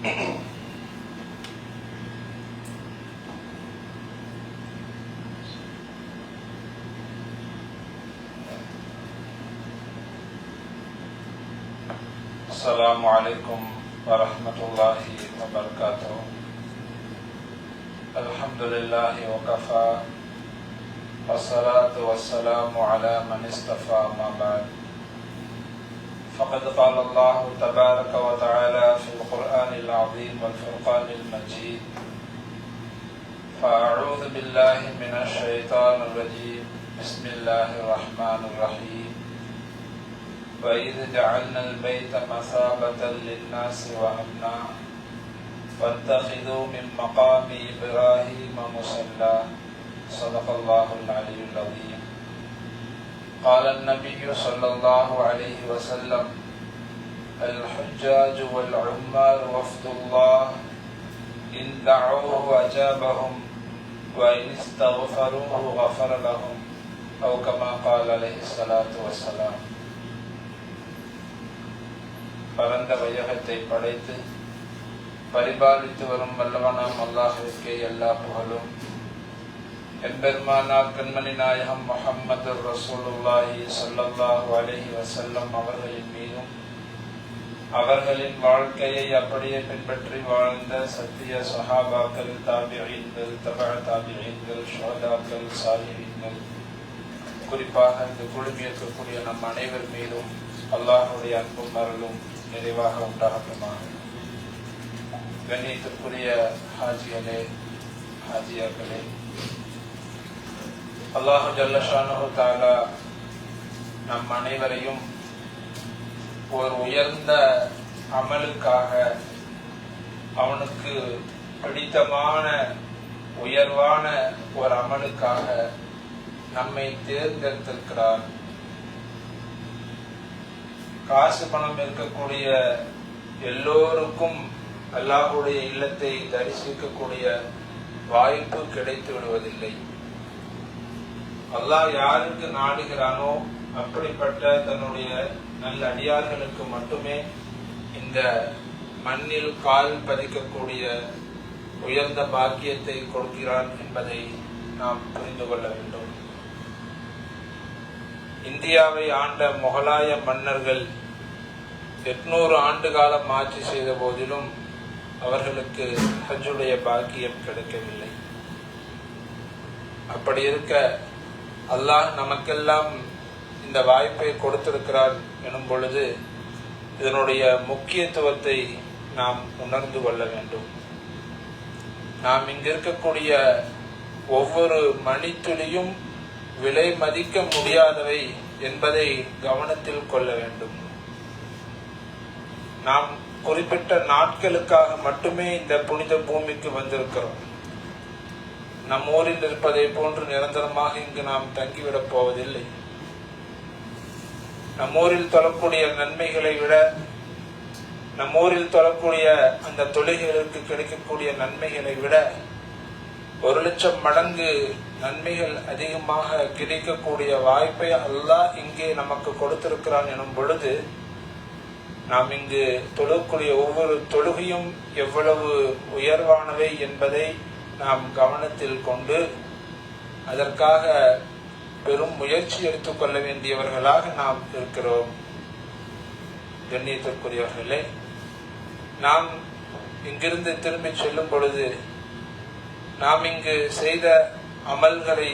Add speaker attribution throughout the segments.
Speaker 1: السلام عليكم ورحمة الله وبركاته. الحمد لله وكفى والصلاة والسلام على من اصطفى ما بعد. فقد قال الله تبارك وتعالى في القرآن العظيم والفرقان المجيد: فأعوذ بالله من الشيطان الرجيم بسم الله الرحمن الرحيم. وإذ جعلنا البيت مثابة للناس وأمنا واتخذوا من مقام إبراهيم مصلى. صدق الله العلي العظيم. قال النبي صلى الله عليه وسلم: الحجاج والعمار وفد الله، إن دعوه أجابهم وإن استغفروه غفر لهم، أو كما قال عليه الصلاة والسلام. பரந்த வையகத்தை படைத்து பரிபாலித்து வரும் வல்லவனாம் அல்லாஹ்விற்கே எல்லா புகழும். எம்பெருமானார் கண்மணி நாயகம் முஹம்மது ரசூலுல்லாஹி ஸல்லல்லாஹு அலைஹி வஸல்லம் அவர்களின் மீதும் அவர்களின் வாழ்க்கையை அப்படியே பின்பற்றி வாழ்ந்த சத்திய சஹாபாக்கள், தாபிஈன்கள், தபஅ தாபிஈன்கள், ஷுஹதாக்கள், சாலிஹீன்கள், குறிப்பாக இந்த குழுமியிருக்கக்கூடிய நம் அனைவர் மீதும் அல்லாஹ்வுடைய அன்பும் அருளும் நிறைவாக உண்டாகட்டுமாக. கண்ணியத்திற்குரிய ஹாஜிகளே, ஹாஜியாக்களே, அல்லாஹு ஜல்ல ஷானுஹு தஆலா நம் அனைவரையும் ஒரு உயர்ந்த அமலுக்காக, அவனுக்கு பிடித்தமான உயர்வான ஒரு அமலுக்காக நம்மை தேர்ந்தெடுத்திருக்கிறார். காசு பணம் இருக்கக்கூடிய எல்லோருக்கும் அல்லாஹ்வுடைய இல்லத்தை தரிசிக்கக்கூடிய வாய்ப்பு கிடைத்து விடுவதில்லை. அல்லாஹ் யாருக்கு நாடுகிறானோ அப்படிப்பட்ட தன்னுடைய நல்ல அடியார்களுக்கு மட்டுமே இந்த மண்ணில் கால் பதிக்கக்கூடிய உயர்ந்த பாக்கியத்தை கொடுக்கிறான் என்பதை நாம் புரிந்து கொள்ள வேண்டும். இந்தியாவை ஆண்ட முகலாய மன்னர்கள் 800 ஆண்டு காலம் ஆட்சி செய்த போதிலும் அவர்களுக்கு ஹஜ்ஜுடைய பாக்கியம் கிடைக்கவில்லை. அப்படி இருக்க அல்லாஹ் நமக்கெல்லாம் இந்த வாய்ப்பை கொடுத்திருக்கிறார் எனும் பொழுது இதனுடைய முக்கியத்துவத்தை நாம் உணர்ந்து கொள்ள வேண்டும். நாம் இங்கு இருக்கக்கூடிய ஒவ்வொரு மணித்துளியும் விலை மதிக்க முடியாதவை என்பதை கவனத்தில் கொள்ள வேண்டும். நாம் குறிப்பிட்ட நாட்களுக்காக மட்டுமே இந்த புனித பூமிக்கு வந்திருக்கிறோம். நம் ஊரில் இருப்பதை போன்று நிரந்தரமாக இங்கு நாம் தங்கிவிடப் போவதில்லை. நம் ஊரில் தொழக்கூடிய நன்மைகளை விட, நம் ஊரில் தொழக்கூடிய அந்த தொழுகைகளுக்கு கிடைக்கக்கூடிய நன்மைகளை விட 1,00,000 மடங்கு நன்மைகள் அதிகமாக கிடைக்கக்கூடிய வாய்ப்பை அல்லாஹ் இங்கே நமக்கு கொடுத்திருக்கிறான் எனும் பொழுது, நாம் இங்கு தொழக்கூடிய ஒவ்வொரு தொழுகையும் எவ்வளவு உயர்வானவை என்பதை நாம் கவனத்தில் கொண்டு அதற்காக பெரும் முயற்சி எடுத்துக்கொள்ள வேண்டியவர்களாக நாம் இருக்கிறோம். கண்ணியத்திற்குரியவர்களே, நாம் இங்கிருந்து திரும்பி செல்லும் பொழுது நாம் இங்கு செய்த அமல்களை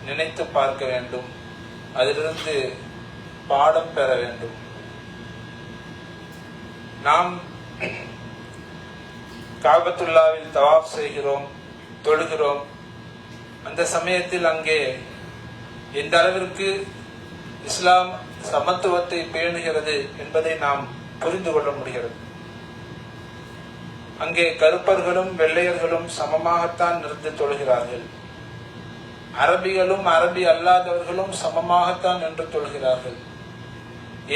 Speaker 1: நினைத்து பார்க்க வேண்டும், அதிலிருந்து பாடம் பெற வேண்டும். நாம் காபத்துல்லாவில் தவாப் செய்கிறோம், தொழுகிறோம். அந்த சமயத்தில் அங்கே எந்த அளவிற்கு இஸ்லாம் சமத்துவத்தை பேணுகிறது என்பதை நாம் புரிந்து கொள்ள முடிகிறது. அங்கே கருப்பர்களும் வெள்ளையர்களும் சமமாகத்தான் நிறுத்தி தொழுகிறார்கள். அரபிகளும் அரபி அல்லாதவர்களும் சமமாகத்தான் நின்று தொழுகிறார்கள்.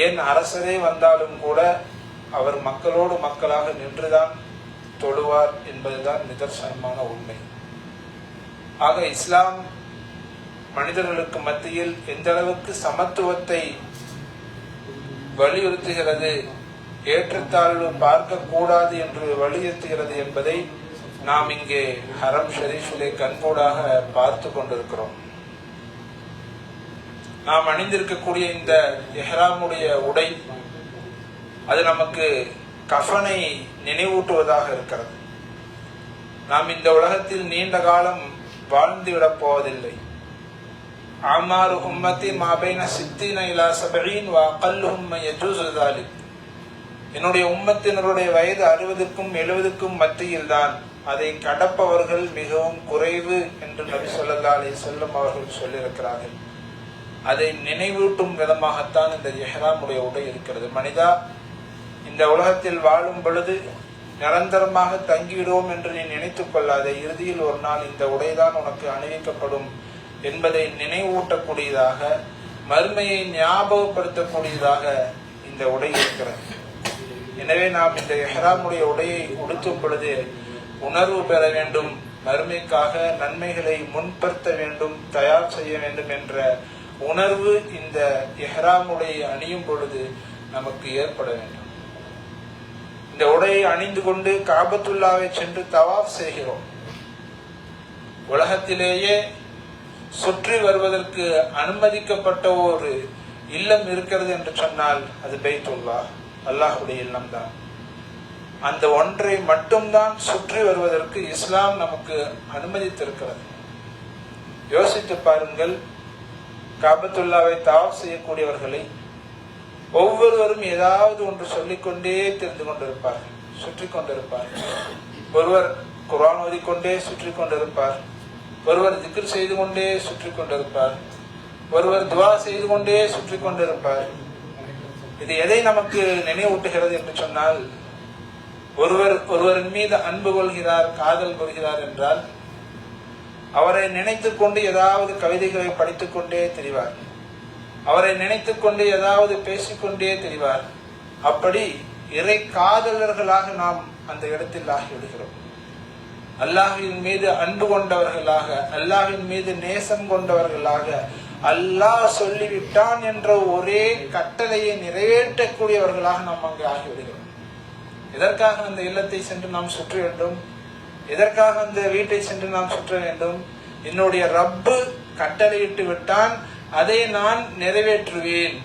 Speaker 1: ஏன் அரசரே வந்தாலும் கூட அவர் மக்களோடு மக்களாக நின்றுதான் தொழுவார் என்பதுதான் நிதர்சனமான உண்மை. ஆக இஸ்லாம் மனிதர்களுக்கு மத்தியில் எந்த அளவுக்கு சமத்துவத்தை வலியுறுத்துகிறது ஏற்றத்தாழ்வு பார்க்க கூடாது என்று வலியுறுத்துகிறது என்பதை நாம் இங்கே ஹரம் ஷரீஃபிலே கண்கூடாக பார்த்து கொண்டிருக்கிறோம். நாம் அணிந்திருக்கக்கூடிய இந்த இஹ்ராமுடைய உடை அது நமக்கு கஃனை நினைவூட்டுவதாக இருக்கிறது. நாம் இந்த உலகத்தில் நீண்ட காலம் வாழ்ந்து விடப் போவதில்லை. ஆமாரு உம்மத்தி மாபைன சித்தின இலா சபீன் வா அகல்லுஹும் யஜூஸு ஸாலிக். என்னுடைய உம்மத்தினருடைய வயது 60க்கும் 70க்கும் மத்தியில் தான், அதை கடப்பவர்கள் மிகவும் குறைவு என்று நபி ஸல்லல்லாஹு அலைஹி வஸல்லம் அவர்கள் சொல்லியிருக்கிறார்கள். அதை நினைவூட்டும் விதமாகத்தான் இந்த இஹ்ராமுடைய உடை இருக்கிறது. மனிதா, இந்த உலகத்தில் வாழும் பொழுது நிரந்தரமாக தங்கிவிடுவோம் என்று நீ நினைத்துக் கொள்ளாதே. இறுதியில் ஒரு நாள் இந்த உடைதான் உனக்கு அணிவிக்கப்படும் என்பதை நினைவூட்டக்கூடியதாக, மறுமையை ஞாபகப்படுத்தக்கூடியதாக இந்த உடை இருக்கிறது. எனவே நாம் இந்த இஹ்ராமுடைய உடையை உடுத்தும் பொழுது உணர்வு பெற வேண்டும், மறுமைக்காக நன்மைகளை முன்படுத்த வேண்டும், தயார் செய்ய வேண்டும் என்ற உணர்வு இந்த இஹ்ராமுடைய அணியும் பொழுது நமக்கு ஏற்பட வேண்டும். இந்த உடையை அணிந்து கொண்டு காபத்துல்லாவை சென்று தவாஃப் செய்கிறோம். உலகத்திலேயே சுற்றி வருவதற்கு அனுமதிக்கப்பட்ட ஒரு இல்லம் இருக்கிறது என்று சொன்னால் அது பைத்துல்லாஹ், அல்லாஹுடைய இல்லம் தான். அந்த ஒன்றை மட்டும்தான் சுற்றி வருவதற்கு இஸ்லாம் நமக்கு அனுமதித்திருக்கிறது. யோசித்து பாருங்கள், காபத்துல்லாவை தவாஃப் செய்யக்கூடியவர்களை ஒவ்வொருவரும் ஏதாவது ஒன்று சொல்லிக்கொண்டே தெரிந்து கொண்டிருப்பார்கள், சுற்றி கொண்டிருப்பார்கள். ஒருவர் குர்ஆன் ஓதிக்கொண்டே சுற்றி கொண்டிருப்பார், ஒருவர் திக்ர் செய்து கொண்டே சுற்றி கொண்டிருப்பார், ஒருவர் துவா செய்து கொண்டே சுற்றி கொண்டிருப்பார். இது எதை நமக்கு நினைவூட்டுகிறது என்று சொன்னால், ஒருவரின் மீது அன்பு கொள்கிறார், காதல் கொள்கிறார் என்றால் அவரை நினைத்துக் கொண்டு ஏதாவது கவிதைகளை படித்துக் கொண்டே தெரிவார், அவரை நினைத்துக் கொண்டு ஏதாவது பேசிக்கொண்டே தெரிவார். அப்படி இறை காதலர்களாக நாம் அந்த இடத்தில் ஆகிவிடுகிறோம். அல்லாஹ்வின் மீது அன்பு கொண்டவர்களாக, அல்லாஹ்வின் மீது நேசம் கொண்டவர்களாக, அல்லாஹ் சொல்லிவிட்டான் என்ற ஒரே கட்டளையை நிறைவேற்றக்கூடியவர்களாக நாம் அங்கே ஆகிவிடுகிறோம். எதற்காக அந்த இல்லத்தை சென்று நாம் சுற்ற வேண்டும்? எதற்காக அந்த வீட்டை சென்று நாம் சுற்ற வேண்டும்? என்னுடைய ரப்பு கட்டளையிட்டு விட்டான், அதை நான் நிறைவேற்றுவேன்.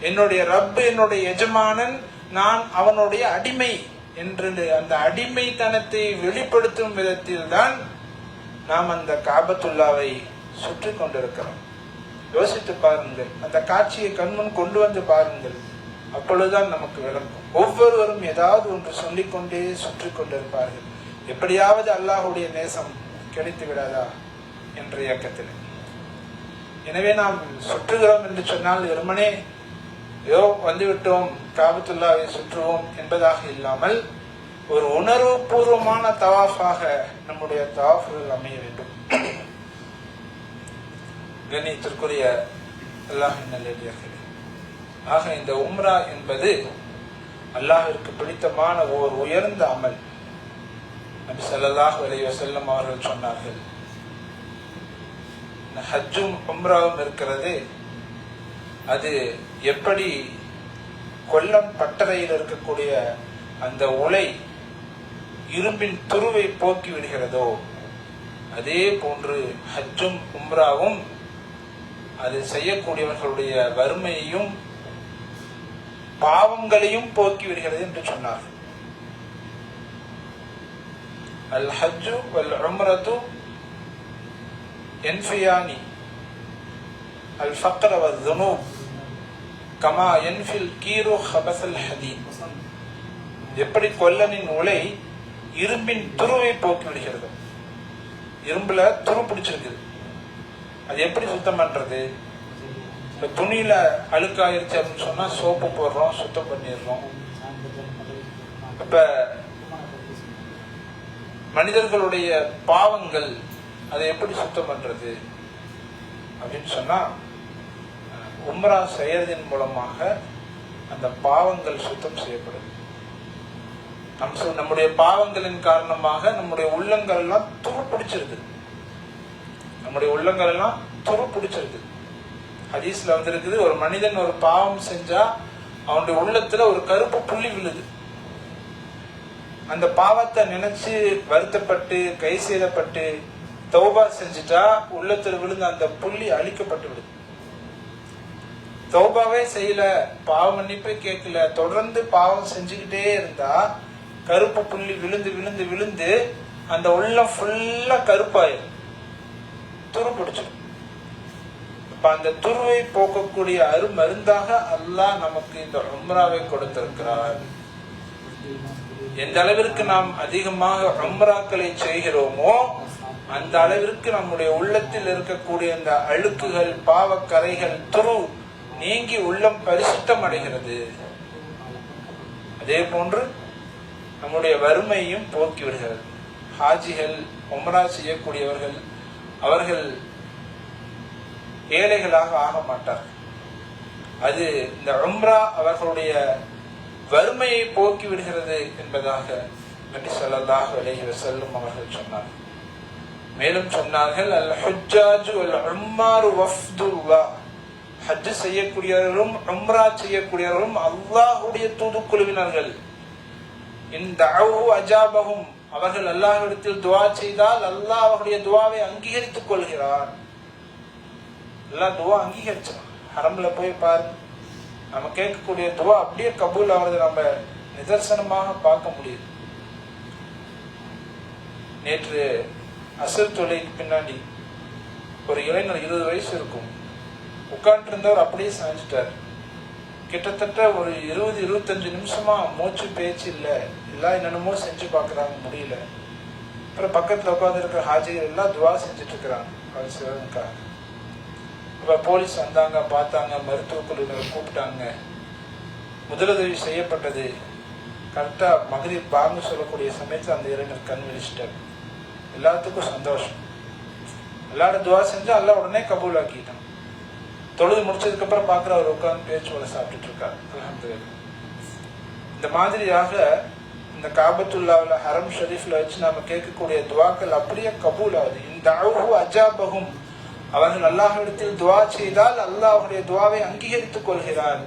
Speaker 1: என்னுடைய ரப்பு என்னுடைய எஜமானன், நான் அவனுடைய அடிமை என்று அந்த அடிமைத்தனத்தை வெளிப்படுத்தும் விதத்தில் தான் நாம் அந்த காபத்துல்லாவை சுற்றி கொண்டிருக்கிறோம். யோசித்து பாருங்கள், அந்த காட்சியை கண்முன் கொண்டு வந்து பாருங்கள், அப்பொழுதுதான் நமக்கு விளங்கும். ஒவ்வொருவரும் ஏதாவது ஒன்று சொல்லிக்கொண்டே சுற்றி கொண்டிருப்பார்கள். எப்படியாவது அல்லாஹுடைய நேசம் கிடைத்து விடாதா என்ற இயக்கத்தில். எனவே நாம் சுற்றுகிறோம் என்று சொன்னால் வெறுமனே வந்துவிட்டோம் காபத்துல்லாவை சுற்றுவோம் என்பதாக இல்லாமல் ஒரு உணர்வு பூர்வமான தவாஃபாக நம்முடைய தவாஃப்கள் அமைய வேண்டும். கண்ணியத்திற்குரிய அல்லாஹ்வின் நல்லடியார்களே, ஆக இந்த உம்ரா என்பது அல்லாஹ்விற்கு பிடித்தமான ஓர் உயர்ந்த அமல். நபி ஸல்லல்லாஹு அலைஹி வஸல்லம் அவர்கள் சொன்னார்கள், ஹஜ்ஜும் உம்ராவும் இருக்கிறது, அது எப்படி கொல்லம் பட்டறையில் இருக்கக்கூடிய அந்த உலை இரும்பின் துருவை போக்கி விடுகிறதோ அதே போன்று ஹஜ்ஜும் உம்ராவும் அது செய்யக்கூடியவர்களுடைய வறுமையையும் பாவங்களையும் போக்கி விடுகிறது என்று சொன்னார். அல் ஹஜ்ஜு வல் உம்ரத்து யன்ஃபியானி அல் ஃபக்ர வல் ذுனூப் கமா யன்ஃபில் கீரு ஹபஸல் ஹதீத். எப்படி கொல்லனின் உலை இரும்பின் துருவை போக்கி விடுகிறது. இரும்புல துரு பிடிச்சிருக்குது, அது எப்படி சுத்தம் பண்றது? இந்த துணியில அழுக்காயிருச்சு அப்படின்னு சொன்னா சோப்பு போடுறோம், சுத்தம் பண்ணிடுறோம். இப்ப மனிதர்களுடைய பாவங்கள் அதை எப்படி சுத்தம் பண்றது அப்படின்னு சொன்னா, உம்ரா செய்யறதின் மூலமாக அந்த பாவங்கள் சுத்தம் செய்யப்படுது. நம்முடைய பாவங்களின் காரணமாக நம்முடைய உள்ளங்கள் எல்லாம் துரு பிடிச்சிருது. நம்முடைய உள்ளங்கள் எல்லாம் துரு பிடிச்சிருது. ஹதீஸ்ல வந்திருக்குது, ஒரு மனிதன் ஒரு பாவம் செஞ்சா அவனுடைய உள்ளத்துல ஒரு கருப்பு புள்ளி விழுது. அந்த பாவத்தை நினைச்சு வருத்தப்பட்டு கை செய்தப்பட்டு தௌபா செஞ்சுட்டா உள்ளத்துல விழுந்து அந்த புள்ளி அழிக்கப்பட்டு விடுது. தௌபாவே செய்யல, பாவ மன்னிப்பை கேட்கல, தொடர்ந்து பாவம் செஞ்சுக்கிட்டே இருந்தா கருப்பு புள்ளி விழுந்து விழுந்து விழுந்து அந்த உள்ளம் ஃபுல்லா கருப்பாயிரும், துரு பிடிச்சிடும். இப்ப அந்த துருவை போக்கக்கூடிய அருமருந்தாக அல்லாஹ் நமக்கு இந்த உம்ராவை கொடுத்திருக்கிறார். எந்த அளவிற்கு நாம் அதிகமாக உம்ராக்களை செய்கிறோமோ அந்த அளவிற்கு நம்முடைய உள்ளத்தில் இருக்கக்கூடிய இந்த அழுக்குகள், பாவக்கரைகள், துரு நீங்கி உள்ளம் பரிசுத்தம் அடைகிறது. அதே போன்று நம்முடைய வறுமையும் போக்கி விடுகிறது. ஹாஜிகள், உம்ரா செய்யக்கூடியவர்கள் அவர்கள் ஏழைகளாக ஆக மாட்டார்கள். அது இந்த உம்ரா அவர்களுடைய வறுமையை போக்கி விடுகிறது என்பதாக நபி ஸல்லல்லாஹு அலைஹி வஸல்லம் அவர்கள் சொன்னார்கள். மேலும் சொன்னார்கள், அல் ஹுஜ்ஜாஜு வல் உம்மாரு வஃப்துல்லாஹ், ஹஜ் செய்யக்கூடியவர்களும் உம்ரா செய்யக்கூடியவர்களும் அல்லாஹ்வுடைய தூதுக்குழுவினர்கள். இன் தஅவு அஜாபஹும், அவர்கள் அல்லாஹ்விடத்தில் துஆ செய்தால் அல்லாஹ் அவருடைய துஆவை அங்கீகரித்துக் கொள்கிறார். அல்லாஹ் துஆ அங்கீகரிச்சான். ஹரம்ல போய் பாரு, நம்ம கேட்கக்கூடிய துஆ அப்படியே கபூல் ஆகிறது நம்ம நிதர்சனமாக பார்க்க முடியுது. நேற்று அசர் தொலைக்கு பின்னாடி ஒரு இளைஞர் 20 வயசு இருக்கும், உட்கார்ந்து இருந்தவர் அப்படியே சாஞ்சிட்டார். கிட்டத்தட்ட ஒரு 20-25 நிமிஷமா மூச்சு பேச்சு இல்லை, எல்லாம் என்னென்னமோ செஞ்சு பார்க்குறாங்க, முடியல. அப்புறம் பக்கத்தில் உட்காந்து இருக்கிற ஹாஜிகள் எல்லாம் துவா செஞ்சுட்டு இருக்கிறாங்க அவர் சிவனுக்காக. இப்போ போலீஸ் வந்தாங்க, பார்த்தாங்க, மருத்துவ குழுவினர் கூப்பிட்டாங்க, முதலுதவி செய்யப்பட்டது. கரெக்டாக மகரிப் பாங்கு சொல்லக்கூடிய சமயத்தில் அந்த இளைஞர் கண் விழிச்சிட்டார். எல்லாத்துக்கும் சந்தோஷம். எல்லாரோட துவா செஞ்சு எல்லாம் உடனே கபூல் ஆக்கிட்டான். தொழுது முடிச்சதுக்கு அப்புறம் பார்க்குற அவர் உட்காந்து பேச்சு வலை சாப்பிட்டுட்டு இருக்காரு. அல்ஹம்துலில்லாஹ். இந்த மாதிரியாக இந்த காபத்துல்லாவில் ஹரம் ஷரீஃப்ல வச்சு நாம கேட்கக்கூடிய துவாக்கள் அப்படியே கபூல் ஆகுது. இந்த அவுஹு அஜாபஹும், அவர்கள் அல்லாஹ்விடத்தில் துவா செய்தால் அல்லாஹ் அவருடைய துவாவை அங்கீகரித்துக் கொள்கிறார்.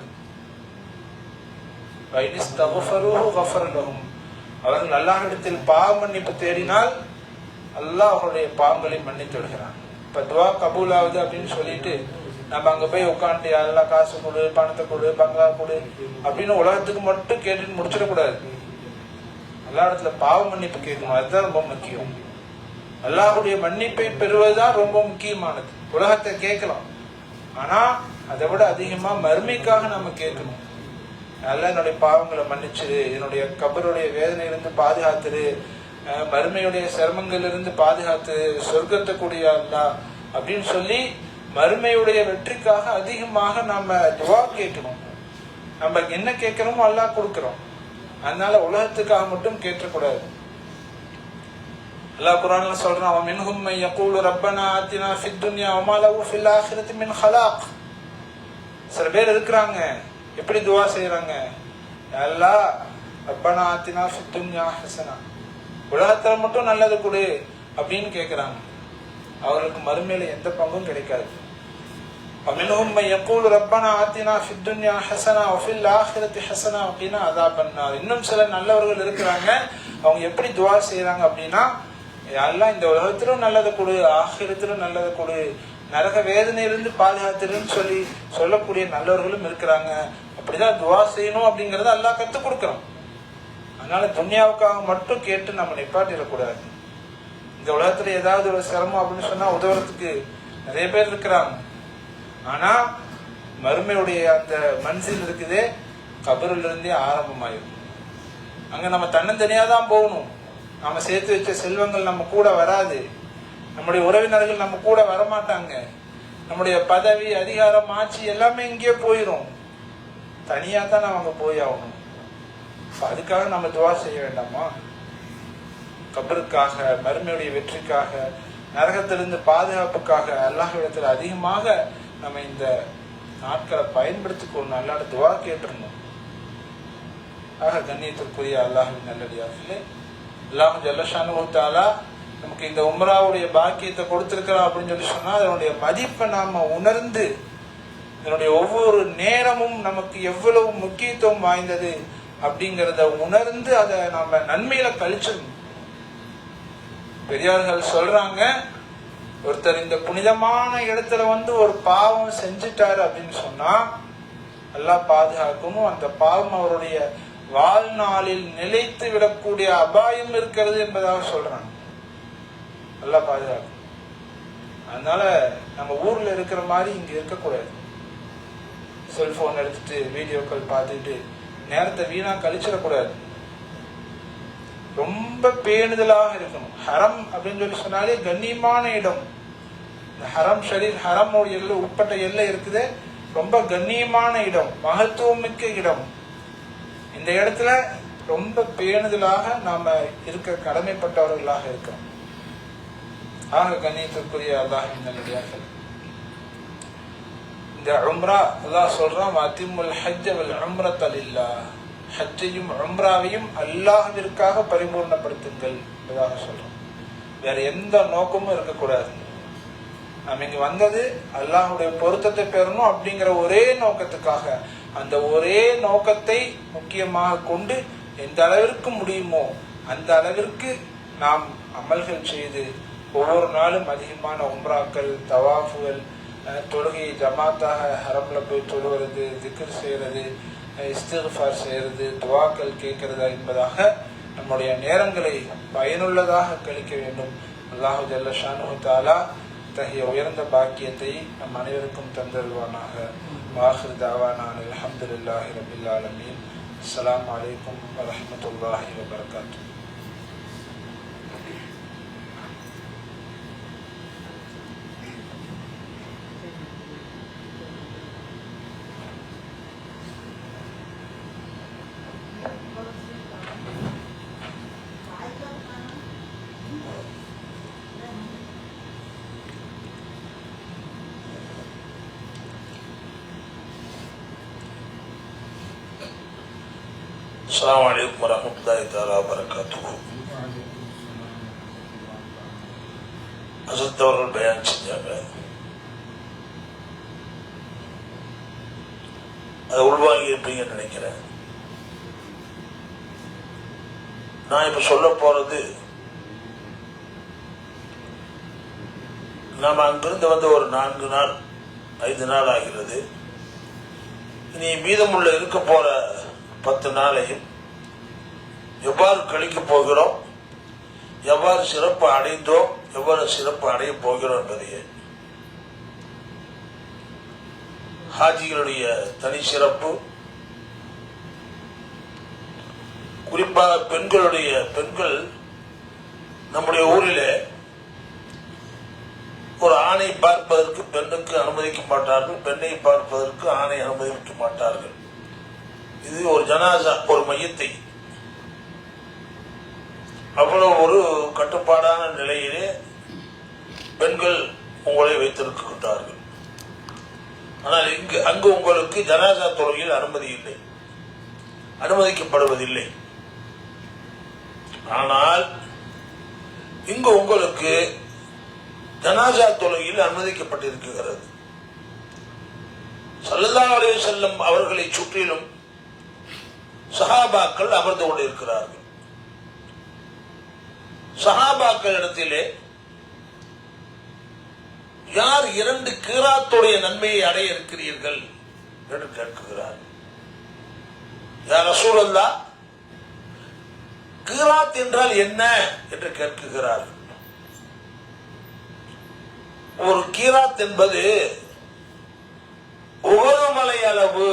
Speaker 1: அவர்கள் அல்லாஹ்விடத்தில் பாவ மன்னிப்பு தேடினால் அல்லாஹ் அவருடைய பாவங்களை மன்னித்து விடுகிறான். இப்ப துவா கபூல் ஆகுது அப்படின்னு சொல்லிட்டு நம்ம அங்க போய் உட்காந்து எல்லாம் காசு கொடு, பணத்தை கொடு, பங்களா கொடு அப்படின்னு உலகத்துக்கு மட்டும் கேட்டுட்டு முடிச்சிடக்கூடாது. எல்லா இடத்துல பாவ மன்னிப்பு கேட்கணும், அதுதான் ரொம்ப முக்கியம். அல்லாஹ்வுடைய மன்னிப்பை பெறுவதுதான் ரொம்ப முக்கியமானது. உலகத்தை கேட்கலாம், ஆனா அதை விட அதிகமா மறுமைக்காக நம்ம கேட்கணும். நல்லா என்னுடைய பாவங்களை மன்னிச்சிரு, என்னுடைய கபருடைய வேதனையிலிருந்து பாதுகாத்துரு, மறுமையுடைய சிரமங்கள் இருந்து பாதுகாத்து சொர்க்கத்தை கூடிய அல்லா அப்படின்னு சொல்லி மறுமையுடைய வெற்றிக்காக அதிகமாக நம்ம துவா கேட்கணும். நம்ம என்ன கேட்கிறோமோ அல்லாஹ் கொடுக்கிறோம். அதனால உலகத்துக்காக மட்டும் கேட்கக்கூடாது. அல்லாஹ் குர்ஆன்ல சொல்றான், وَمِنْهُمْ مَن يَقُولُ رَبَّنَا آتِنَا فِي الدُّنْيَا وَمَا لَهُ فِي الْآخِرَةِ مِنْ خَلَاقٍ. சில பேர் இருக்கிறாங்க, எப்படி துவா செய்யறாங்க, அல்லாஹ் ரப்பனா ஆத்தினா ஃபித் துன்யா ஹஸனா, உலகத்துல மட்டும் நல்லது கொடு அப்படின்னு கேட்கிறாங்க. அவர்களுக்கு மறுமையில எந்த பங்கும் கிடைக்காது. وَمِنْهُمْ مَن يَقُولُ رَبَّنَا آتِنَا فِي الدُّنْيَا حَسَنَةً وَفِي الْآخِرَةِ حَسَنَةً وَقِنَا عَذَابَ النَّارِ. இன்னும் சில நல்லவர்கள் இருக்கிறாங்க, அவங்க எப்படி துவா செய்யறாங்க அப்படின்னா, அல்லாஹ் இந்த உலகத்திலும் நல்லதை கொடு, ஆகிரத்திலும் நல்லதை கொடு, நரக வேதனையிலிருந்து பாதுகாத்துருன்னு சொல்லக்கூடிய நல்லவர்களும் இருக்கிறாங்க. அப்படிதான் துவா செய்யணும் அப்படிங்கறத அல்லாஹ் கத்துக் கொடுக்கிறோம். அதனால துன்யாவுக்காக மட்டும் கேட்டு நம்ம நிப்பாட்டிடக்கூடாது. இந்த உலகத்துல ஏதாவது ஒரு சிரமம் அப்படின்னு சொன்னா உதவுறதுக்கு நிறைய பேர் இருக்கிறாங்க. ஆனா மறுமையுடைய அந்த மன்சில் இருக்குதே, கபரில் இருந்தே ஆரம்பமாயிரும். அங்க நம்ம தன்னந்தனியா தான் போகணும். நாம சேர்த்து வச்ச செல்வங்கள் நம்ம கூட வராது, நம்முடைய உறவினர்கள் நம்ம கூட வரமாட்டாங்க, நம்முடைய பதவி, அதிகாரம், ஆட்சி எல்லாமே இங்கே போயிடும். தனியா தான் நம்ம அங்க போய் ஆகணும். அதுக்காக நம்ம துவா செய்ய வேண்டாமா? கபருக்காக, மறுமையுடைய வெற்றிக்காக, நரகத்திலிருந்து பாதுகாப்புக்காக அல்லாஹ்விடத்தில் அதிகமாக நம்ம இந்த நாட்களை பயன்படுத்திக்கொள்ளணும். அல்லாஹ் துவா கேட்டுருணும். ஆக கண்ணியத்திற்குரிய அல்லாஹ்வின் நல்லடியார்களே, அல்லாஹ் ஜல்லஷானஹு தஆலா நமக்கு இந்த உம்ராவுடைய பாக்கியத்தை கொடுத்திருக்கிறோம் அப்படின்னு சொல்லி சொன்னா அதனுடைய மதிப்பை நாம உணர்ந்து இதனுடைய ஒவ்வொரு நேரமும் நமக்கு எவ்வளவு முக்கியத்துவம் வாய்ந்தது அப்படிங்கிறத உணர்ந்து அதை நாம நன்மையில கழிச்சிடணும். பெரியார்கள் சொல்றாங்க, ஒருத்தர் இந்த புனிதமான இடத்துல ஒரு பாவம் செஞ்சுட்டாரு அப்படின்னு சொன்னா அல்லாஹ் பாதுகாக்கணும், அந்த பாவம் அவருடைய வாழ்நாளில் நிலைத்து விடக்கூடிய அபாயம் இருக்கிறது என்பதாக சொல்றாங்க. அல்லாஹ் பாதுகாக்கணும். அதனால நம்ம ஊர்ல இருக்கிற மாதிரி இங்க இருக்கக்கூடாது. செல்போன் எடுத்துட்டு வீடியோக்கள் பார்த்துட்டு நேரத்தை வீணா கழிச்சிடக்கூடாது. ரொம்ப பேணுதலாக இருக்கணும். ஹரம் அப்படின்னு சொல்லி சொன்னாலே கண்ணியமான இடம். இந்த ஹரம் ஷரீர், ஹரம் எல்லை உட்பட்ட எல்லை இருக்குது, ரொம்ப கண்ணியமான இடம், மகத்துவம் மிக்க இடம். இந்த இடத்துல ரொம்ப பேணுதலாக நாம இருக்க கடமைப்பட்டவர்களாக இருக்கிறோம். ஆக கண்ணியத்திற்குரிய அல்லாஹ்வின் நல்லடியார்கள், இந்த உம்ரா அல்லாஹ் சொல்றான், வஅத்திமுல் ஹஜ்ஜ வல் உம்ரத லில்லாஹ், ஹஜ்ஜையும் உம்ராவையும் அல்லாஹ்விற்காக பரிபூர்ணப்படுத்துங்கள் என்பதாக சொல்றோம். வேற எந்த நோக்கமும் இருக்கக்கூடாது. நம்ம இங்க வந்தது அல்லாஹ்வுடைய பொருத்தத்தை பெறணும் அப்படிங்கிற ஒரே நோக்கத்துக்காக, அந்த ஒரே நோக்கத்தை முக்கியமாக கொண்டு எந்த அளவிற்கு முடியுமோ அந்த அளவிற்கு நாம் அமல்கள் செய்து ஒவ்வொரு நாளும் அதிகமான உம்ராக்கள், தவாஃபுகள், தொழுகை ஜமாத்தாக ஹரம்ல போய் தொழுகிறது, திக்ர் செய்யறது, இஸ்திக்ஃபார் செய்யறது, துவாக்கள் கேட்கிறதா என்பதாக நம்முடைய நேரங்களை பயனுள்ளதாக கழிக்க வேண்டும். அல்லாஹு ஜல்ல ஷானுஹு தஆலா தஹிய உயர்ந்த பாக்கியத்தை நம் அனைவருக்கும் தந்தருவானாக. வாஹிர் தாவானா அல்ஹம்துலில்லாஹி ரப்பில் ஆலமீன். அஸ்ஸலாமு அலைக்கும் வரஹ்மத்துல்லாஹி வபரகாத்துஹு.
Speaker 2: அஸ்ஸலாமு அலைக்கும் வரஹ்மத்துல்லாஹி தஆலா வபரகாத்துஹு. ஹஸரத் அவர்கள் பயான் செஞ்சாங்க, அதை உள்வாங்கி இருப்பீங்கன்னு நினைக்கிறேன். நான் இப்ப சொல்ல போறது, நாம அங்கிருந்து ஒரு 4 நாள் 5 நாள் ஆகிறது. இனி மீதமுள்ள இருக்க போற 10 நாளையும் எவ்வாறு கழிக்க போகிறோம், எவ்வாறு சிறப்பு அடைந்தோம், எவ்வாறு சிறப்பு அடைய போகிறோம் என்பதையே, ஹாஜிகளுடைய தனி சிறப்பு, குறிப்பாக பெண்கள் நம்முடைய ஊரிலே ஒரு ஆணை பார்ப்பதற்கு பெண்ணுக்கு அனுமதிக்க மாட்டார்கள், பெண்ணை பார்ப்பதற்கு ஆணை அனுமதிக்க மாட்டார்கள். இது ஒரு ஜனாசா, ஒரு மையத்தை அவ்வளவு ஒரு கட்டுப்பாடான நிலையிலே பெண்கள் உங்களை வைத்திருக்கின்றார்கள். ஆனால் அங்கு உங்களுக்கு ஜனாசா தொழுகையில் அனுமதி இல்லை, அனுமதிக்கப்படுவதில்லை. ஆனால் இங்கு உங்களுக்கு ஜனாசா தொழுகையில் அனுமதிக்கப்பட்டிருக்கிறது. ஸல்லல்லாஹு அலைஹி வஸல்லம் அவர்களை சுற்றிலும் சஹாபாக்கள் அமர்ந்து கொண்டிருக்கிறார்கள். சஹாபாக்கள் இடத்திலே யார் 2 கீராத்துடைய நன்மையை அடைய இருக்கிறீர்கள் என்று கேட்கிறார். யா ரசூலல்லாஹ், கீராத் என்றால் என்ன என்று கேட்கிறார். ஒரு கீராத் என்பது உஹது மலை அளவு.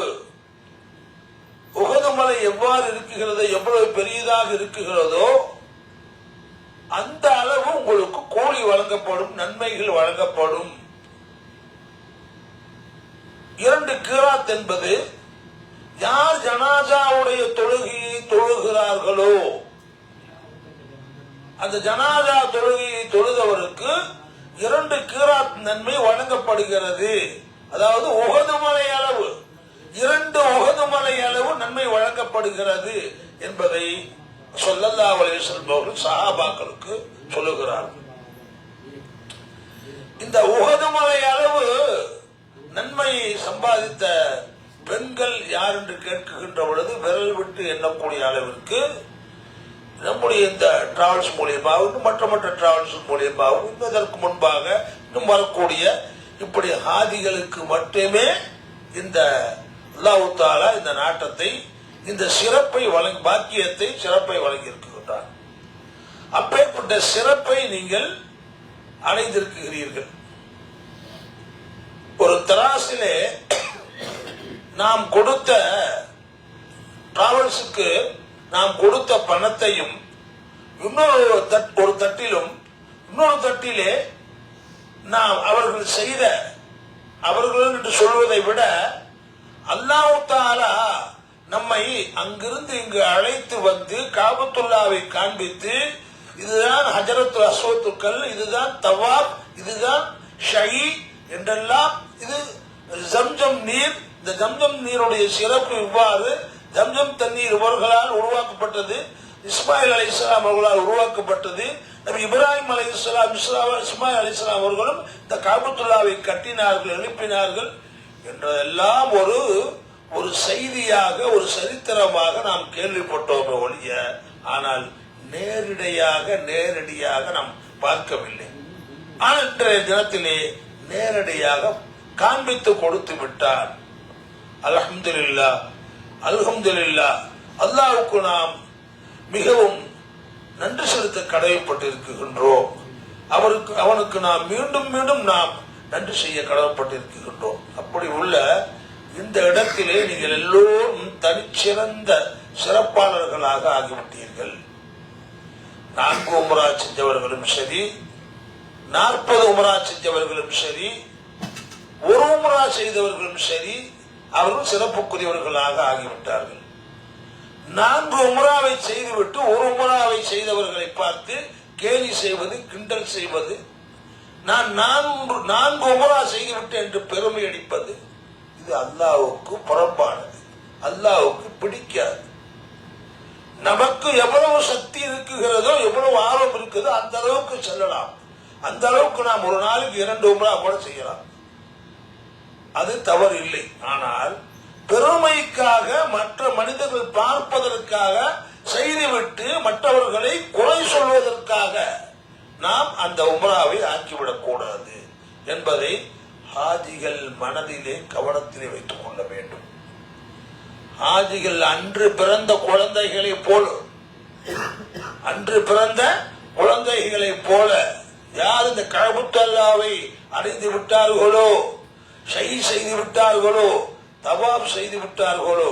Speaker 2: உஹது மலை எவ்வாறு இருக்குகிறதோ, எவ்வளவு பெரியதாக இருக்குகிறதோ அந்த அளவு உங்களுக்கு கூலி வழங்கப்படும், நன்மைகள் வழங்கப்படும். 2 கீராத் என்பது யார் ஜனாசாவுடைய தொழுகையை தொழுகிறார்களோ, அந்த ஜனாசா தொழுகையை தொழுதவருக்கு 2 கீராத் நன்மை வழங்கப்படுகிறது. அதாவது உஹது மலை அளவு, 2 உஹது மலை அளவு நன்மை வழங்கப்படுகிறது என்பதை ஸல்லல்லாஹு அலைஹி வஸல்லம் அவர்கள் சஹாபாக்களுக்கு சொல்லுகிறார்கள். இந்த உஹது மலை அளவு நன்மையை சம்பாதித்த பெண்கள் யார் என்று கேட்கின்ற பொழுது விரல் விட்டு எண்ணக்கூடிய அளவிற்கு நம்முடைய இந்த டிராவல்ஸ் மூலியமாகவும் மற்ற டிராவல்ஸ் மூலியமாகவும் இதற்கு முன்பாக இன்னும் வரக்கூடிய இப்படி ஹாதிகளுக்கு மட்டுமே இந்த அல்லாஹ் தஆலா இந்த நாட்டத்தை, இந்த சிறப்பை பாக்கியத்தை சிறப்பை வழங்கி இருக்கின்றார். அப்பேற்பட்ட சிறப்பை நீங்கள் அடைந்திருக்கிறீர்கள். ஒரு தராசிலே நாம் கொடுத்த டிராவல்ஸுக்கு நாம் கொடுத்த பணத்தையும் ஒரு தட்டிலும் இன்னொரு தட்டிலே நாம் அவர்கள் என்று சொல்வதை விட அல்லாஹ் தஆலா நம்மை அங்கிருந்து இங்கு அழைத்து வந்து காபத்துல்லாவை காண்பித்து, இதுதான் ஹஜரத்துல் அஸ்வத்துக்கல், இதுதான் தவாப், இதுதான் ஷஹி என்றெல்லாம், இது ஜம்ஜம் நீர், இந்த ஜம்ஜம் நீருடைய சிறப்பு இவ்வாறு, ஜம்ஜம் தண்ணீர் இவர்களால் உருவாக்கப்பட்டது, இஸ்மாயில் அலைஹிஸ்ஸலாம் அவர்களால் உருவாக்கப்பட்டது, நபி இப்ராஹிம் அலைஹிஸ்ஸலாம் இஸ்மாயில் அலைஹிஸ்ஸலாம் அவர்களும் இந்த காபத்துல்லாவை கட்டினார்கள், எழுப்பினார்கள் என்றெல்லாம் ஒரு செய்தியாக, ஒரு சரித்திரமாக நாம் கேள்விப்பட்டோமே ஒழிய, ஆனால் நேரடியாக நாம் பார்க்கவில்லை. ஆனால் இன்றைய தினத்திலே நேரடியாக காண்பித்து கொடுத்து விட்டார். அல்ஹம்துலில்லாஹ், அல்ஹம்துலில்லாஹ். அல்லாஹ்வுக்கு நாம் மிகவும் நன்றி செலுத்த கடமைப்பட்டிருக்கின்றோம். அவனுக்கு நாம் மீண்டும் மீண்டும் நாம் நன்றி செய்ய கடமைப்பட்டிருக்கின்றோம். அப்படி உள்ள இந்த இடத்திலே நீங்கள் எல்லோரும் தனிச்சிறந்த சிறப்பாளர்களாக ஆகிவிட்டீர்கள். 4 உம்ரா செஞ்சவர்களும் சரி, 40 உம்ரா செஞ்சவர்களும் சரி, 1 உம்ரா செய்தவர்களும் சரி, அவர்கள் சிறப்புக்குரியவர்களாக ஆகிவிட்டார்கள். 4 உம்ராவை செய்துவிட்டு 1 உம்ராவை செய்தவர்களை பார்த்து கேலி செய்வது, கிண்டல் செய்வது, நான் 4 உம்ரா செய்துவிட்டேன் என்று பெருமை அடிப்பது, இது அல்லாஹ்வுக்கு புறம்பானது, அல்லாஹ்வுக்கு பிடிக்காது. நமக்கு எவ்வளவு சக்தி இருக்குகிறதோ, எவ்வளவு ஆர்வம் இருக்குதோ அந்த அளவுக்கு செல்லலாம். அந்த அளவுக்கு நாம் ஒரு நாளைக்கு 2 உம்ரா கூட செய்யலாம், அது தவறு இல்லை. ஆனால் பெருமைக்காக, மற்ற மனிதர்கள் பார்ப்பதற்காக செய்துவிட்டு மற்றவர்களை குறை சொல்வதற்காக நாம் அந்த உம்ராவை ஆக்கிவிடக் கூடாது என்பதை ஹாஜிகள் மனதிலே கவனத்திலே வைத்துக் கொள்ள வேண்டும். ஹாஜிகள் அன்று பிறந்த குழந்தைகளைப் போல யார் இந்த கஅபத்துல்லாவை அடைந்து விட்டார்களோ, ஷஹீ செய்து விட்டார்களோ, தவாப் செய்து விட்டார்களோ,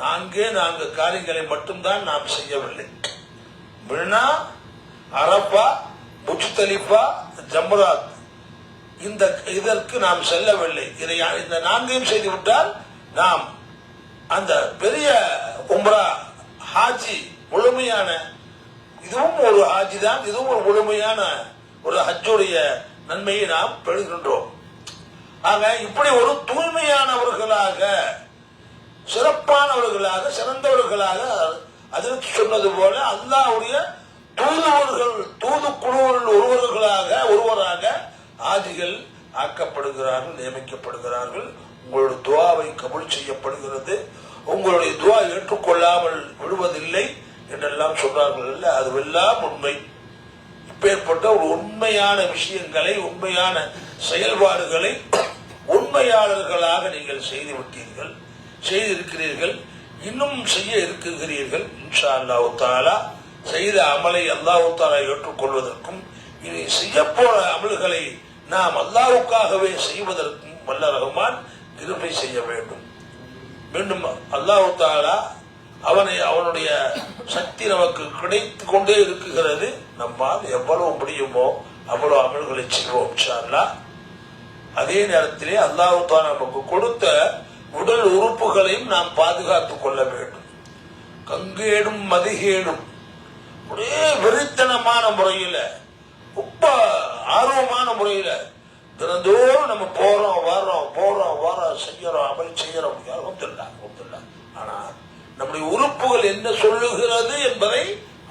Speaker 2: 4 காரியங்களை மட்டும்தான் நாம் செய்யவில்லை. மினா, அரஃபா, முஸ்தலிஃபா, ஜம்ராத், இதற்கு நாம் செல்லவில்லை. இந்த 4ஐயும் செய்து விட்டால் நாம் அந்த பெரிய உம்ரா ஹாஜி, முழுமையான, இதுவும் ஒரு ஹாஜி தான், இதுவும் ஒரு முழுமையான ஒரு ஹஜ்ஜுடைய நன்மையை நாம் பெறுகின்றோம். ஆக இப்படி ஒரு தூய்மையானவர்களாக, சிறப்பானவர்களாக, சிறந்தவர்களாக, அதற்கு சொன்னது போல அல்லாஹ்வுடைய தூதுக்குழுவில் ஒருவராக ஆஜிகள் ஆக்கப்படுகிறார்கள், நியமிக்கப்படுகிறார்கள். உங்களுடைய துஆவை கபூல் செய்யப்படுகிறது, உங்களுடைய துஆ ஏற்றுக்கொள்ளாமல் விடுவதில்லை என்றெல்லாம் சொல்றார்கள். அதுவெல்லாம் உண்மை. இப்பேற்பட்ட ஒரு உண்மையான விஷயங்களை, உண்மையான செயல்பாடுகளை உண்மையாளர்களாக நீங்கள் செய்திருக்கிறீர்கள், இன்னும் செய்ய இருக்கிறீர்கள். இன்ஷா அல்லாஹ் தஆலா செய்த அமலை அல்லாஹ் தஆலா ஏற்றுக்கொள்வதற்கும், இனி செய்யப்போற அமல்களை நாம் அல்லாஹ்வுக்காகவே செய்வதற்கும் வல்ல ரஹ்மான் கிருபை செய்ய வேண்டும். மீண்டும் அல்லாஹ் தஆலா அவனுடைய சக்தி நமக்கு கிடைத்துக் கொண்டே இருக்கிறது. நம்மால் எவ்வளவு முடியுமோ அவ்வளவு அமல்களை செய்வோம் இன்ஷா அல்லாஹ். அதே நேரத்திலே அல்லாஹ் தஆலா நமக்கு கொடுத்த உடல் உறுப்புகளையும் நாம் பாதுகாத்துக் கொள்ள வேண்டும். கங்கேடும் மதிகேடும் ஒரே வெறித்தனமான முறையில, ரொம்ப ஆர்வமான முறையில தினந்தோறும் நம்ம போறோம் வரோம் செய்யறோம், அமல் செய்யறோம். ஆனா நம்முடைய உறுப்புகள் என்ன சொல்லுகிறது என்பதை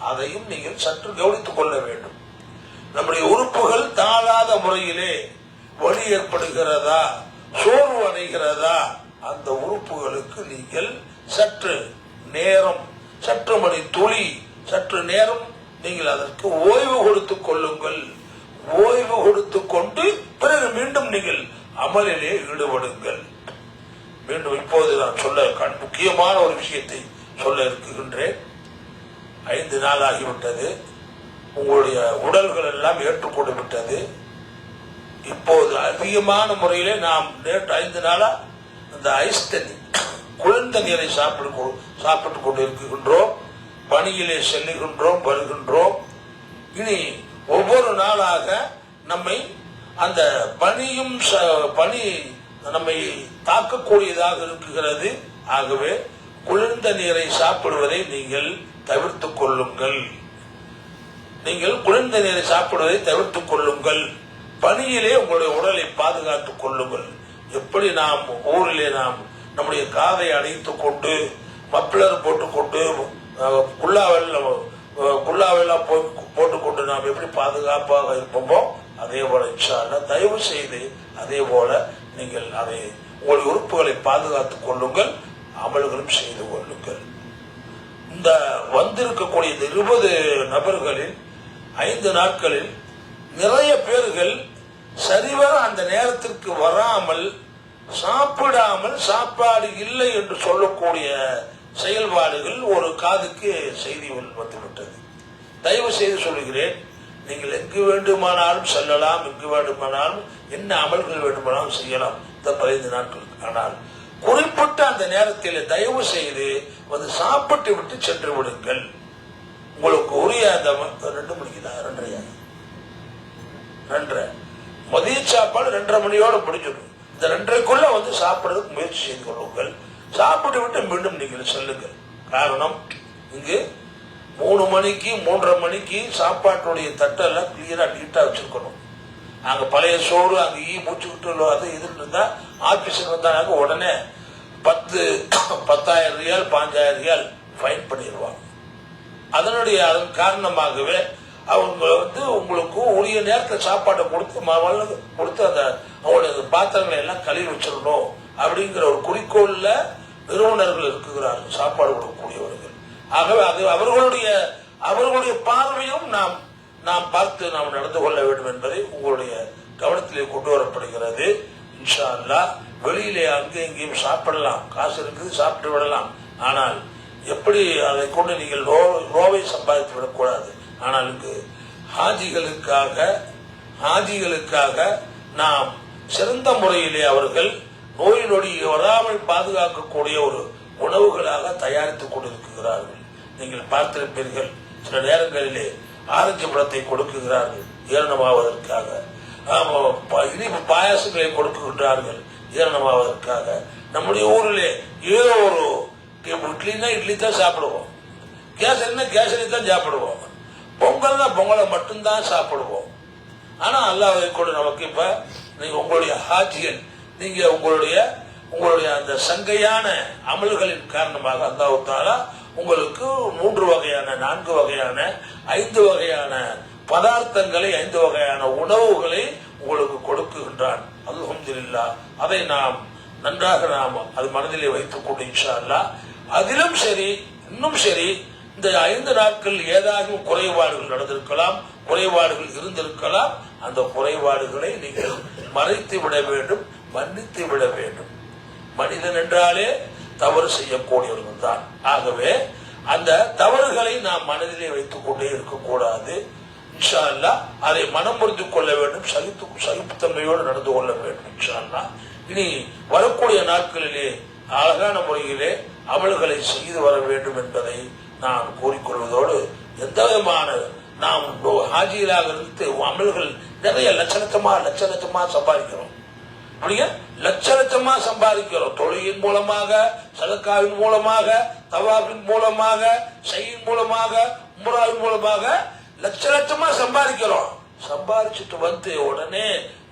Speaker 2: அதையும் நீங்கள் சற்று கவனித்துக் கொள்ள வேண்டும். நம்முடைய உறுப்புகள் தாழாத முறையிலே வலி ஏற்படுகிறதா, சோர்வு அடைகிறதா, அந்த உறுப்புகளுக்கு நீங்கள் சற்று நேரம், சற்று மணி துளி, சற்று நேரம் நீங்கள் அதற்கு ஓய்வு கொடுத்துக் கொள்ளுங்கள். ஓய்வு கொடுத்துக் கொண்டு பிறகு மீண்டும் நீங்கள் அமலிலே ஈடுபடுங்கள். மீண்டும் இப்போது நான் சொல்ல முக்கியமான ஒரு விஷயத்தை சொல்ல இருக்கின்றேன். 5 நாள் ஆகிவிட்டது. உங்களுடைய உடல்கள் எல்லாம் ஏற்றுக்கொண்டு விட்டது. இப்போது அதிகமான முறையிலே நாம் நேற்று 5 நாளா இந்த ஐஸ் தண்ணி, குளிர்ந்த நீரை சாப்பிட்டு கொண்டு இருக்கின்றோம். பணியிலே செல்லுகின்றோம், வருகின்றோம். இனி ஒவ்வொரு நாளாக நம்மை அந்த பனி நம்மை தாக்கக்கூடியதாக இருக்கிறது. ஆகவே குளிர்ந்த நீரை சாப்பிடுவதை நீங்கள் தவிர்த்துக் கொள்ளுங்கள். நீங்கள் குளிர்ந்த நீரை சாப்பிடுவதை தவிர்த்துக் கொள்ளுங்கள். பனியிலே உங்களுடைய உடலை பாதுகாத்துக் கொள்ளுங்கள். எப்படி நாம் ஊரிலே நாம் நம்முடைய காதை அடைத்துக் கொண்டு மப்ளர் போட்டுக்கொண்டு குல்லாவெல்லாம் போட்டுக்கொண்டு நாம் எப்படி பாதுகாப்பாக இருப்போமோ அதே போல இன்ஷா அல்லாஹ் தயவு செய்து அதே போல நீங்கள் அதை உங்களுடைய உறுப்புகளை பாதுகாத்துக் கொள்ளுங்கள், அமல்களும் செய்து கொள்ளுங்கள். இந்த வந்திருக்கக்கூடிய 20 நபர்களில் 5 நாட்களில் நிறைய பேர்கள் சரிவர அந்த நேரத்திற்கு வராமல், சாப்பிடாமல், சாப்பாடு இல்லை என்று சொல்லக்கூடிய செயல்பாடுகள் ஒரு காதுக்கு செய்தி வந்துவிட்டது. தயவு செய்து சொல்லுகிறேன், நீங்கள் எங்கு வேண்டுமானாலும் செல்லலாம், எங்கு வேண்டுமானாலும் என்ன அமல்கள் வேண்டுமானாலும் செய்யலாம் இந்த 15 நாட்களுக்கு. ஆனால் குறிப்பிட்ட அந்த நேரத்தில் தயவு செய்து வந்து சாப்பிட்டு விட்டு சென்று விடுங்கள். உங்களுக்கு உரிய அந்த 2 மணிக்கு தான் 2:30 மதிய சாப்பாடு 2:30 மணியோட முடிஞ்சிடும். இந்த 2:30க்குள்ள வந்து சாப்பிடுறதுக்கு முயற்சி செய்து கொள்ளுங்கள். சாப்பிட்டு விட்டு மீண்டும் நீங்கள் செல்லுங்கள். காரணம், இங்கு 3 மணிக்கு 3:30 மணிக்கு சாப்பாட்டுடைய தட்டெல்லாம் கிளியரா நீட்டா வச்சிருக்கணும். அங்க பழைய சோறு, அங்க மூச்சுக்கிட்டு அது இது இருந்தா ஆபீஸுக்கு வந்தாங்க உடனே 10,000 ரியால் 5,000 ரியால் ஃபைன் பண்ணிடுவாங்க. அதன் காரணமாகவே அவங்க வந்து உங்களுக்கு உரிய நேரத்தில் சாப்பாட்டை கொடுத்து அந்த அவங்களுடைய பாத்திரங்களை எல்லாம் கழுவி வச்சிடணும் அப்படிங்கிற ஒரு குறிக்கோள்ல நிறுவனர்கள் இருக்கிறார்கள், சாப்பாடு கொடுக்கக்கூடியவர்கள். ஆகவே அது அவர்களுடைய பார்வையும் நாம் பார்த்து நாம் நடந்து கொள்ள வேண்டும் என்பதை உங்களுடைய கவனத்திலே கொண்டு வரப்படுகிறது. இன்ஷா அல்லாஹ் வெளியிலே அங்கே இங்கேயும் சாப்பிடலாம், காசு இருக்குது சாப்பிட்டு விடலாம். ஆனால் எப்படி அதை கொண்டு நீங்கள் நோவை சம்பாதித்து விடக்கூடாது. ஆனால் இங்கு ஹாஜிகளுக்காக நாம் சிறந்த முறையிலே அவர்கள் நோய் நொடி வராமல் பாதுகாக்கக்கூடிய ஒரு உணவுகளாக தயாரித்துக் கொண்டிருக்கிறார்கள். நீங்கள் பார்த்திருப்பீர்கள், சில நேரங்களிலே ஆரஞ்சு பழத்தை கொடுக்குகிறார்கள் ஏரணமாவதற்காக, இனிப்பு பாயாசங்களை கொடுக்குகின்றார்கள் ஏரணமாவதற்காக. நம்முடைய ஊரிலே ஏதோ ஒரு இட்லினா இட்லி தான் சாப்பிடுவோம், கேசரினா கேசரி தான் சாப்பிடுவோம், பொங்கல்னா பொங்கலை மட்டும்தான் சாப்பிடுவோம். ஆனா அல்லாஹ்வை கூட நமக்கு இப்ப நீங்க உங்களுடைய ஹாஜிகள், நீங்க உங்களுடைய அந்த சங்கையான அமல்களின் காரணமாக அல்லாஹ் தஆலா உங்களுக்கு 3 வகையான 4 வகையான 5 வகையான பதார்த்தங்களை, 5 வகையான உணவுகளை உங்களுக்கு கொடுக்குகின்றான். அல்ஹம்துலில்லாஹ். அதை நாம் நன்றாக அது மனதிலே வைத்துக் கொண்டு இன்ஷா அல்லாஹ் அதிலும் சரி இன்னும் சரி இந்த 5 நாட்கள் ஏதாவது குறைபாடுகள் நடந்திருக்கலாம், குறைபாடுகள் இருந்திருக்கலாம். அந்த குறைபாடுகளை நீங்கள் மறைத்து விட வேண்டும், மன்னித்து விட வேண்டும். மனிதன் என்றாலே தவறு செய்யக்கூடியவர்கள் தான். ஆகவே அந்த தவறுகளை நாம் மனதிலே வைத்துக் கொண்டே இருக்கக்கூடாது. இன்ஷா அல்லாஹ் அதை மனம் புரிந்து கொள்ள வேண்டும், சகிப்புத்தன்மையோடு நடந்து கொள்ள வேண்டும். இன்ஷா அல்லாஹ் இனி வரக்கூடிய நாட்களிலே அழகான முறையிலே அமல்களை செய்து வர வேண்டும் என்பதை நான் கூறிக்கொள்வதோடு, எந்த விதமான நாம் ஹாஜிகளாக இருந்து அமல்கள் நிறைய லட்ச சம்பாதிக்கிறோம். லட்சமா சம்பாதிக்கிறோம். தொழுகையின் மூலமாக, சதக்காவின் மூலமாக, தவாபின் மூலமாக, ஷையின் மூலமாக, உம்ராவின் மூலமாக லட்சமா சம்பாதிக்கிறோம். சம்பாதிச்சுட்டு வந்து உடனே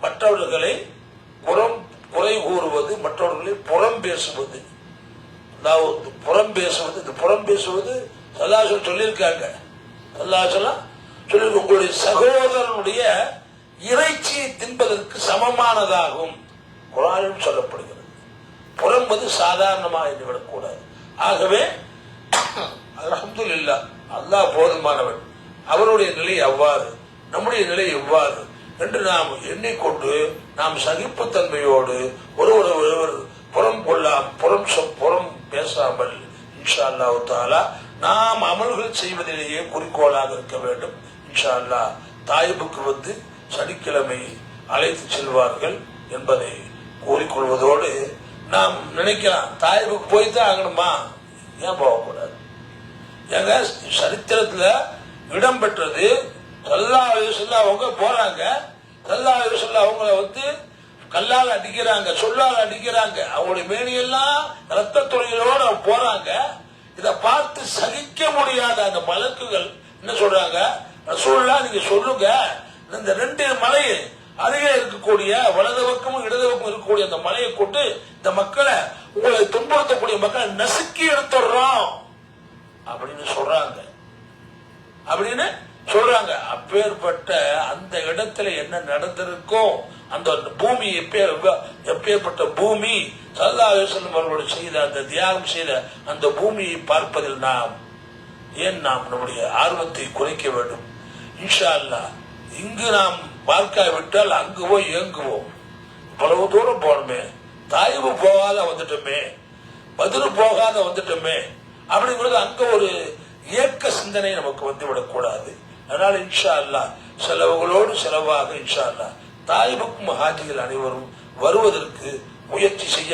Speaker 2: மற்றவர்களை குறை கூறுவது, மற்றவர்களை புறம் பேசுவது, புறம் பேசுவது சல்லாஹ் சொல்லியிருக்காங்க. உங்களுடைய சகோதரனுடைய இறைச்சியை தின்பதற்கு சமமானதாகும். குர்ஆனிலும் சொல்லப்படுகிறது. புறம்பது சாதாரணமாக எண்ணிவிடக்கூடாது. ஆகவே அல்ஹம்துலில்லாஹ், அல்லாஹ் போதுமானவன், அவருடைய நிலை அவ்வாறு, நம்முடைய நிலை எவ்வாறு என்று நாம் எண்ணிக்கொண்டு நாம் சகிப்புத்தன்மையோடு ஒருவர் புறம் பேசாமல் இன்ஷா அல்லாஹ் தஆலா நாம் அமல்கள் செய்வதிலேயே குறிக்கோளாக இருக்க வேண்டும். இன்ஷா அல்லாஹ் தாயிபுக்கு சனிக்கிழமை அழைத்து செல்வார்கள் என்பதை கூறிக்கொள்வதோடு, நாம் நினைக்கலாம் தாயிபுக்கு போய்தான் ஆகணுமா, ஏன் போகக்கூடாது? ஏங்க சரித்திரத்துல இடம்பெற்றது ஸல்லல்லாஹு அலைஹி வஸல்லம் அவங்க போறாங்க, ஸல்லல்லாஹு அலைஹி வஸல்லம் அவங்கள கல்லால் அடிக்கிறாங்க, சொல்லால் அடிக்கிறாங்க, அவங்களுடைய மேனியெல்லாம் ரத்த துறைகளோட போறாங்க. இதை பார்த்து சகிக்க முடியாத அந்த மலக்குகள் என்ன சொல்றாங்க, ரசூலுல்லாஹ் நீங்க சொல்லுங்க, இந்த 2 மலை அருகே இருக்கக்கூடிய வலது பக்கமும் இடது பக்கம் இருக்கக்கூடிய அந்த மலையை கொண்டு இந்த மக்களை, உங்களை துன்புறுத்தக்கூடிய மக்களை நசுக்கி எடுத்துடுறோம் அப்படின்னு சொல்றாங்க. அப்பேற்பட்ட அந்த இடத்துல என்ன நடந்திருக்கும், அந்த பூமி எப்பேற்பட்ட பூமி, ஸல்லல்லாஹு அலைஹி வஸல்லம் அவர்களோடு செய்த அந்த தியாகம் செய்த அந்த பூமியை பார்ப்பதில் நாம் நம்முடைய ஆர்வத்தை குறைக்க வேண்டும்? இன்ஷா அல்லாஹ் இங்கு நாம் பார்க்காவிட்டால் அங்கு போய் இயங்குவோம். இவ்வளவு தூரம் போனோமே, தாயிபு போகாத வந்துட்டோமே, பதிரு போகாத வந்துட்டோமே அப்படிங்கிறது அங்க ஒரு இயக்க சிந்தனை நமக்கு வந்துவிடக்கூடாது. அதனால இன்ஷா அல்லாஹ் செலவுகளோடு செலவாக இன்ஷா அல்லாஹ் தாயிபுக்கும் ஹாஜிகள் அனைவரும் வருவதற்கு முயற்சி செய்ய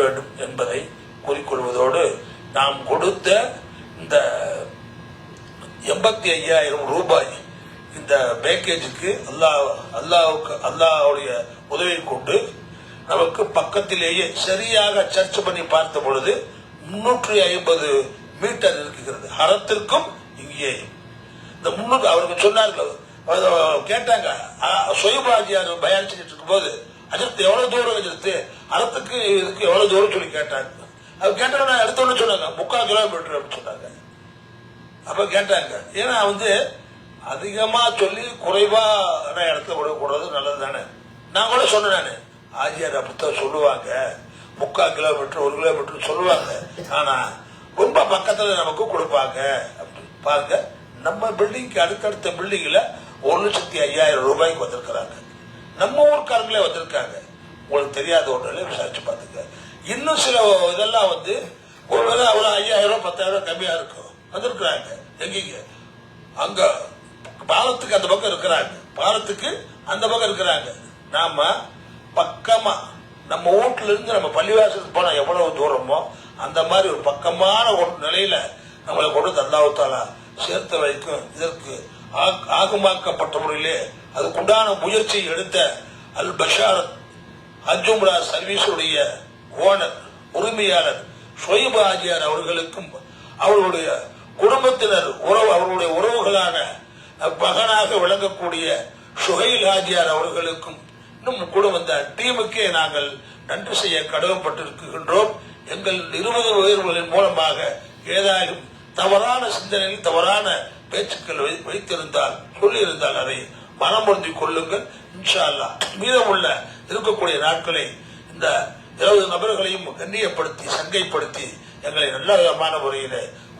Speaker 2: வேண்டும் என்பதை கூறிக்கொள்வதோடு, நாம் கொடுத்த இந்த 85,000 ரூபாய் இந்த பேக்கேஜுக்கு அல்லாஹ்வுடைய உதவியை கொண்டு நமக்கு பக்கத்திலேயே சரியாக சர்ச் பண்ணி பார்த்த பொழுது 350 மீட்டர் இருக்கிறது. ஹரத்திற்கும் இங்கே இந்த 300 அவருக்கு சொன்னார்கள், கேட்டாங்க சொய்பாஜியார் பயான் செஞ்சுட்டு இருக்கும் போது, அஜர்த்து எவ்வளவு தூரம் அஜர்த்து, அறத்துக்கு இதுக்கு எவ்வளவு தூரம் சொல்லி கேட்டாங்க. அது கேட்டாங்க, எடுத்தோன்னு சொன்னாங்க 3/4 கிலோமீட்டர் அப்படின்னு சொன்னாங்க. அப்ப கேட்டாங்க, ஏன்னா அதிகமா சொல்லி குறைவான இடத்துல விடக்கூடாது, நல்லது தானே. நான் கூட சொன்னேன், ஆஜியார் அப்படித்தான் சொல்லுவாங்க, 3/4 கிலோமீட்டர் 1 கிலோமீட்டர் சொல்லுவாங்க, ஆனா ரொம்ப பக்கத்துல நமக்கு கொடுப்பாங்க. பாருங்க, நம்ம பில்டிங்க்கு அடுத்தடுத்த பில்டிங்ல 1,05,000 ரூபாய்க்கு வந்திருக்கிறாங்க. நம்ம ஊர்க்காரங்களே வந்திருக்காங்க. உங்களுக்கு தெரியாத ஒன்றுல விசாரிச்சு பார்த்துக்க. இன்னும் சில இதெல்லாம் ஒருவேளை ஒரு 5,000 10,000 கம்மியா இருக்கும் வந்திருக்கிறாங்க. எங்கீங்க அங்க பாலத்துக்கு அந்த பக்கம் இருக்கிறாங்க. நாம பக்கமா நம்ம வீட்டுல இருந்து நம்ம பள்ளிவாசலுக்கு போனா எவ்வளவு தூரமோ அந்த மாதிரி ஒரு பக்கமான ஒரு நிலையில நம்மளை கொண்டு அல்லாஹ் தஆலா சேர்த்து வைக்கும். இதற்கு ஆகமாக்கப்பட்ட முறையிலே அதுக்குண்டான முயற்சியை எடுத்த அல் பஷாரத் ஹஜ் உம்ரா சர்வீஸுடைய ஓனர் உரிமையாளர் ஷொய்ப் ஆஜியார் அவர்களுக்கும் அவர்களுடைய குடும்பத்தினர் அவர்களுடைய உறவுகளான மகனாக விளங்கக்கூடிய ஷுஹைல் ஹாஜியார் அவர்களுக்கும் இன்னும் கூட வந்த டீமுக்கே நாங்கள் நன்றி செய்ய கடமைப்பட்டிருக்கின்றோம். எங்கள் 20 உயர்வுகளின் மூலமாக ஏதாயும் தவறான சிந்தனையில் தவறான பேச்சுக்கள் வைத்திருந்தால் சொல்லியிருந்தால் அதை மனம் பொருந்திக் கொள்ளுங்கள். இன்ஷா அல்லாஹ் மீதமுள்ள இருக்கக்கூடிய நாட்களை இந்த 20 நபர்களையும் கண்ணியப்படுத்தி சங்கைப்படுத்தி எங்களை நல்ல விதமான முறையில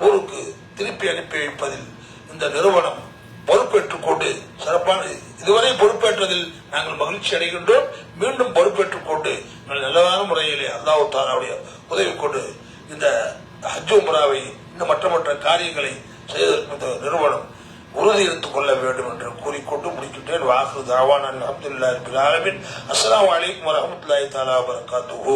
Speaker 2: ஊருக்கு திருப்பி அனுப்பி வைப்பதில் இந்த நிறுவனம் பொறுப்பேற்றுக் கொண்டு சிறப்பான இதுவரை பொறுப்பேற்றதில் நாங்கள் மகிழ்ச்சி அடைகின்றோம். மீண்டும் பொறுப்பேற்றுக் கொண்டு நல்லதான முறையிலே அல்லாஹ் தஆலாவுடைய உதவி கொண்டு இந்த ஹஜ் உம்ராவை இன்னும் மற்ற காரியங்களை செய்வதற்கு நிறுவனம் உறுதி எடுத்துக் கொள்ள வேண்டும் என்று கூறிக்கொண்டு முடிக்கின்றேன். வாஹிரு தஅவானா அல்ஹம்துலில்லாஹி ரப்பில் ஆலமீன். அஸ்ஸலாமு அலைக்கும் வரஹ்மத்துல்லாஹி தஆலா வபரகாத்துஹு.